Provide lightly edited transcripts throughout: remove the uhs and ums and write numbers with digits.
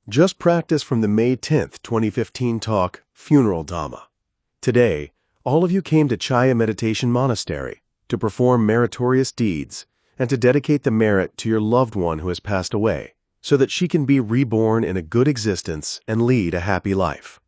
Just practice from the May 10th, 2015 talk, Funeral Dhamma. Today, all of you came to Chaya Meditation Monastery to perform meritorious deeds and to dedicate the merit to your loved one who has passed away, so that she can be reborn in a good existence and lead a happy life.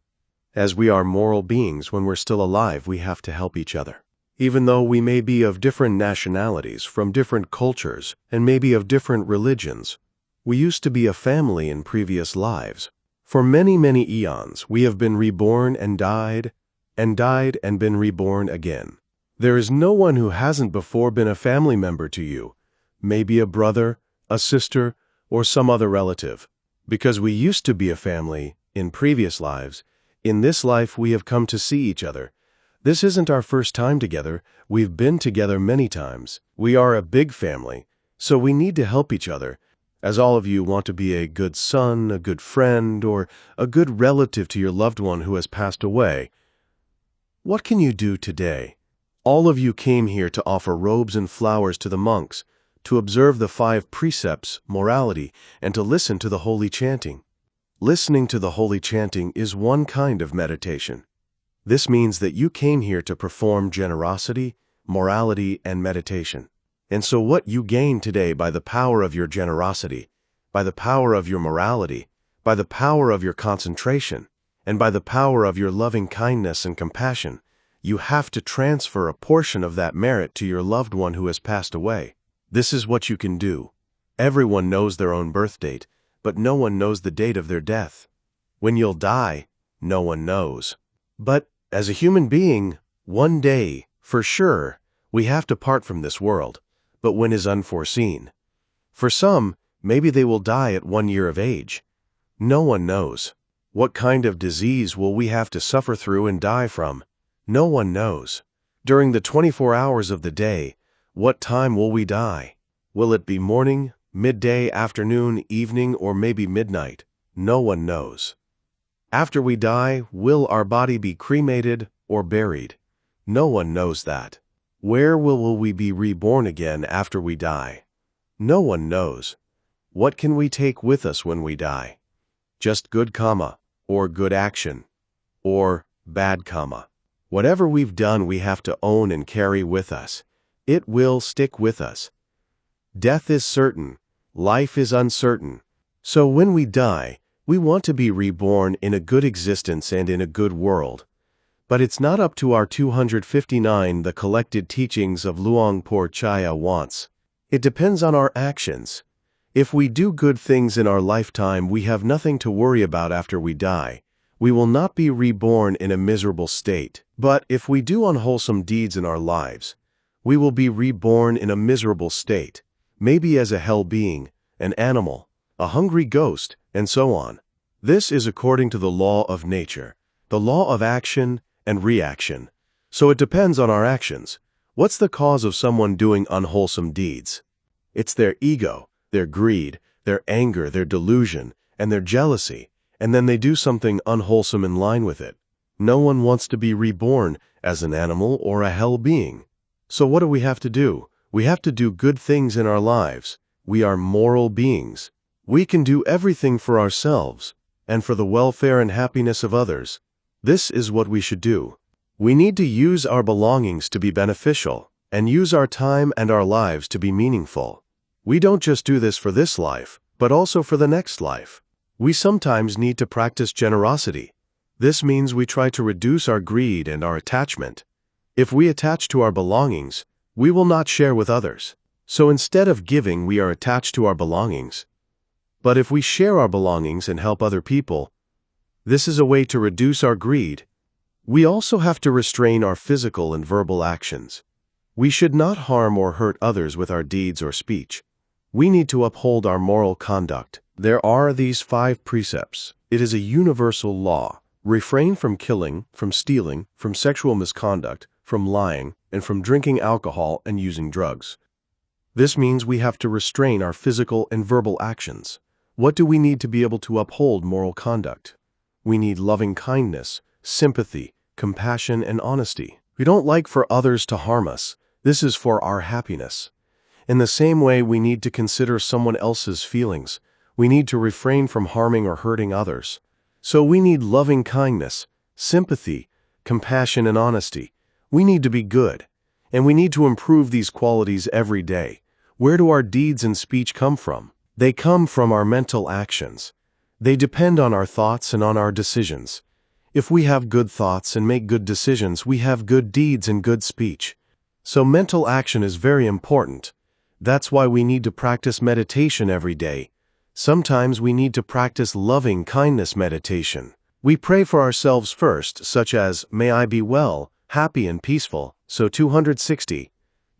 As we are moral beings, when we're still alive, we have to help each other. Even though we may be of different nationalities, from different cultures, and maybe of different religions, we used to be a family in previous lives. For many, many eons, we have been reborn and died and been reborn again. There is no one who hasn't before been a family member to you, maybe a brother, a sister, or some other relative. Because we used to be a family in previous lives, in this life we have come to see each other. This isn't our first time together. We've been together many times. We are a big family, so we need to help each other, as all of you want to be a good son, a good friend, or a good relative to your loved one who has passed away. What can you do today? All of you came here to offer robes and flowers to the monks, to observe the 5 precepts, morality, and to listen to the holy chanting. Listening to the holy chanting is one kind of meditation. This means that you came here to perform generosity, morality, and meditation. And so what you gain today by the power of your generosity, by the power of your morality, by the power of your concentration, and by the power of your loving kindness and compassion, you have to transfer a portion of that merit to your loved one who has passed away. This is what you can do. Everyone knows their own birth date, but no one knows the date of their death. When you'll die, no one knows. But as a human being, one day, for sure, we have to part from this world. But when is unforeseen. For some, maybe they will die at 1 year of age. No one knows. What kind of disease will we have to suffer through and die from? No one knows. During the 24 hours of the day, what time will we die? Will it be morning, midday, afternoon, evening, or maybe midnight? No one knows. After we die, will our body be cremated or buried? No one knows that. Where will we be reborn again after we die? No one knows. What can we take with us when we die? Just good karma, or good action, or bad karma. Whatever we've done, we have to own and carry with us. It will stick with us. Death is certain. Life is uncertain. So when we die, we want to be reborn in a good existence and in a good world. But it's not up to our 259 the collected teachings of Luang Por Chaya wants. It depends on our actions. If we do good things in our lifetime, we have nothing to worry about after we die. We will not be reborn in a miserable state. But if we do unwholesome deeds in our lives, we will be reborn in a miserable state, maybe as a hell being, an animal, a hungry ghost, and so on. This is according to the law of nature, the law of action and reaction. So it depends on our actions. What's the cause of someone doing unwholesome deeds? It's their ego, their greed, their anger, their delusion, and their jealousy, and then they do something unwholesome in line with it. No one wants to be reborn as an animal or a hell being. So what do we have to do? We have to do good things in our lives. We are moral beings. We can do everything for ourselves and for the welfare and happiness of others. This is what we should do. We need to use our belongings to be beneficial and use our time and our lives to be meaningful. We don't just do this for this life, but also for the next life. We sometimes need to practice generosity. This means we try to reduce our greed and our attachment. If we attach to our belongings, we will not share with others. So instead of giving, we are attached to our belongings. But if we share our belongings and help other people, this is a way to reduce our greed. We also have to restrain our physical and verbal actions. We should not harm or hurt others with our deeds or speech. We need to uphold our moral conduct. There are these 5 precepts. It is a universal law. Refrain from killing, from stealing, from sexual misconduct, from lying, and from drinking alcohol and using drugs. This means we have to restrain our physical and verbal actions. What do we need to be able to uphold moral conduct? We need loving kindness, sympathy, compassion, and honesty. We don't like for others to harm us. This is for our happiness. In the same way, we need to consider someone else's feelings. we need to refrain from harming or hurting others. So we need loving kindness, sympathy, compassion, and honesty. We need to be good, and we need to improve these qualities every day. Where do our deeds and speech come from? They come from our mental actions. They depend on our thoughts and on our decisions. If we have good thoughts and make good decisions, we have good deeds and good speech. So mental action is very important. That's why we need to practice meditation every day. Sometimes we need to practice loving kindness meditation. We pray for ourselves first, such as, "May I be well, happy and peaceful." So 260.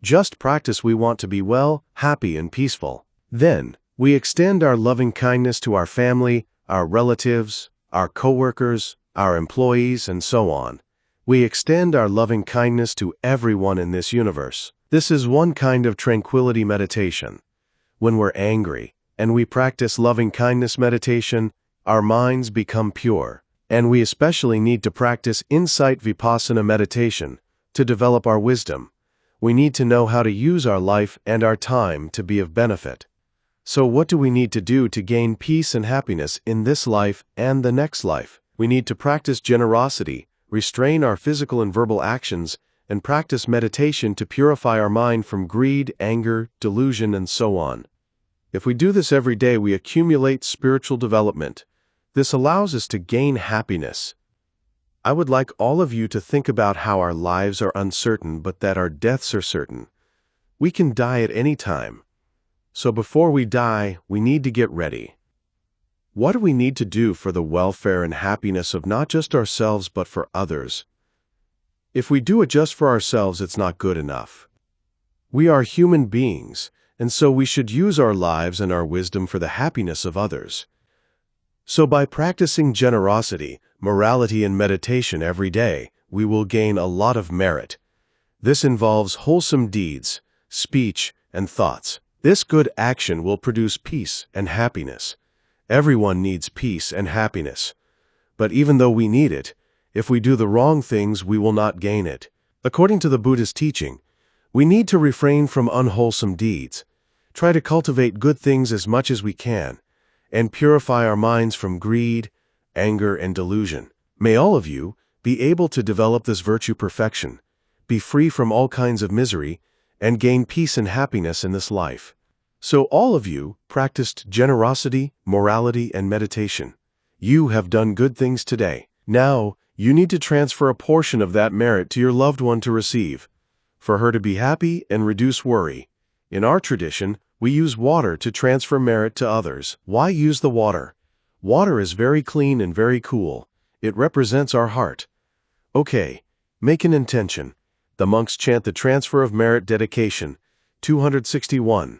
Just practice we want to be well, happy and peaceful. Then, we extend our loving kindness to our family, our relatives, our coworkers, our employees, and so on. We extend our loving kindness to everyone in this universe. This is one kind of tranquility meditation. When we're angry, and we practice loving kindness meditation, our minds become pure. And we especially need to practice insight vipassana meditation to develop our wisdom. We need to know how to use our life and our time to be of benefit. So what do we need to do to gain peace and happiness in this life and the next life? We need to practice generosity, restrain our physical and verbal actions, and practice meditation to purify our mind from greed, anger, delusion, and so on. If we do this every day, we accumulate spiritual development. This allows us to gain happiness. I would like all of you to think about how our lives are uncertain, but that our deaths are certain. We can die at any time. So before we die, we need to get ready. What do we need to do for the welfare and happiness of not just ourselves, but for others? If we do it just for ourselves, it's not good enough. We are human beings, and so we should use our lives and our wisdom for the happiness of others. So by practicing generosity, morality, and meditation every day, we will gain a lot of merit. This involves wholesome deeds, speech, and thoughts. This good action will produce peace and happiness. Everyone needs peace and happiness. But even though we need it, if we do the wrong things, we will not gain it. According to the Buddha's teaching, we need to refrain from unwholesome deeds, try to cultivate good things as much as we can, and purify our minds from greed, anger, and delusion. May all of you be able to develop this virtue perfection, be free from all kinds of misery, and gain peace and happiness in this life. So all of you practiced generosity, morality, and meditation. You have done good things today. Now, you need to transfer a portion of that merit to your loved one to receive, for her to be happy and reduce worry. In our tradition, we use water to transfer merit to others. Why use the water? Water is very clean and very cool. It represents our heart. Okay, make an intention. The monks chant the transfer of merit dedication. 261.